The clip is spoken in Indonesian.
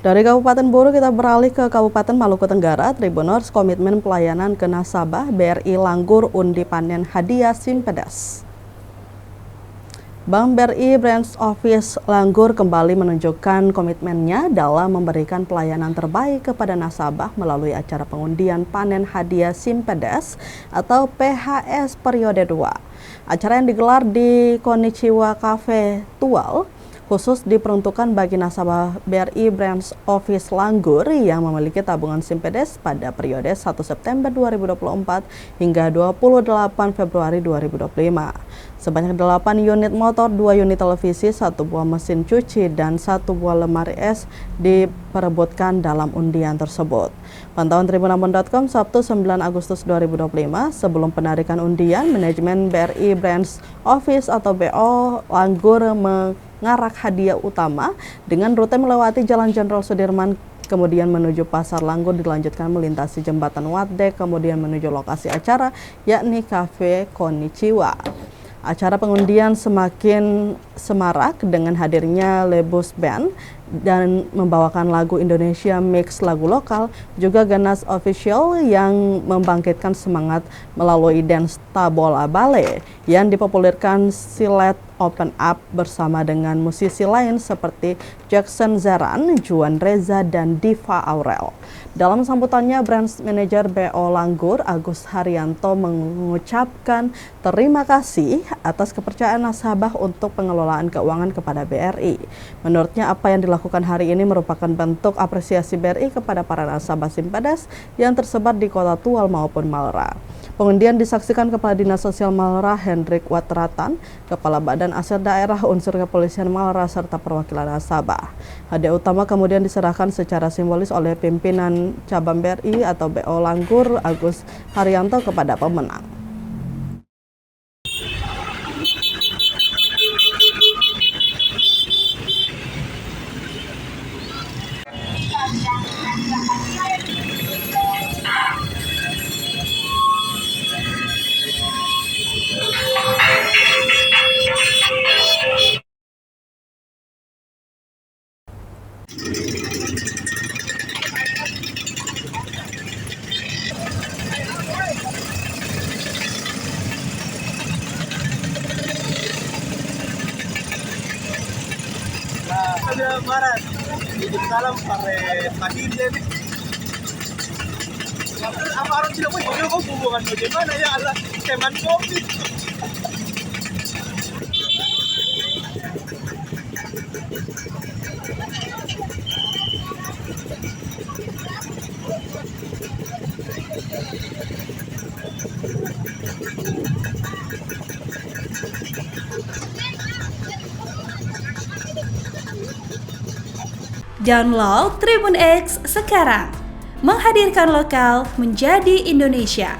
Dari Kabupaten Buru kita beralih ke Kabupaten Maluku Tenggara. Tribuners komitmen pelayanan ke nasabah BRI Langgur undi panen hadiah Simpedes. Bank BRI Branch Office Langgur kembali menunjukkan komitmennya dalam memberikan pelayanan terbaik kepada nasabah melalui acara pengundian panen hadiah Simpedes atau PHS periode 2. Acara yang digelar di Konnichiwa Cafe Tual khusus diperuntukkan bagi nasabah BRI Branch Office Langgur yang memiliki tabungan Simpedes pada periode 1 September 2024 hingga 28 Februari 2025. Sebanyak 8 unit motor, 2 unit televisi, 1 buah mesin cuci, dan 1 buah lemari es diperebutkan dalam undian tersebut. Pantauan tribunambon.com Sabtu 9 Agustus 2025, sebelum penarikan undian, manajemen BRI Branch Office atau BO Langgur mengarak hadiah utama dengan rute melewati Jalan Jenderal Sudirman, kemudian menuju Pasar Langgur, dilanjutkan melintasi Jembatan Wadek, kemudian menuju lokasi acara yakni Cafe Konnichiwa. Acara pengundian semakin semarak dengan hadirnya Lebus Band dan membawakan lagu Indonesia mix lagu lokal, juga Ganas Official yang membangkitkan semangat melalui dance Tabola Ballet yang dipopulerkan Silet Open Up bersama dengan musisi lain seperti Jackson Zeran, Juan Reza, dan Diva Aurel. Dalam sambutannya, Branch Manager BO Langgur Agus Haryanto mengucapkan terima kasih atas kepercayaan nasabah untuk pengelolaan keuangan kepada BRI. Menurutnya, apa yang dilakukan hari ini merupakan bentuk apresiasi BRI kepada para nasabah Simpedes yang tersebar di Kota Tual maupun Malra. Pengundian disaksikan Kepala Dinas Sosial Malra Hendrik Watratan, Kepala Badan Aset Daerah Unsur Kepolisian Malra, serta perwakilan nasabah. Hadiah utama kemudian diserahkan secara simbolis oleh pimpinan cabang BRI atau BO Langgur Agus Haryanto kepada pemenang. Ada marah, hidup salam pakai pagilya nih. Apa orang tidak mau jodoh kok hubungan bagaimana ya Allah teman kopi. Download Tribun X sekarang, menghadirkan lokal menjadi Indonesia.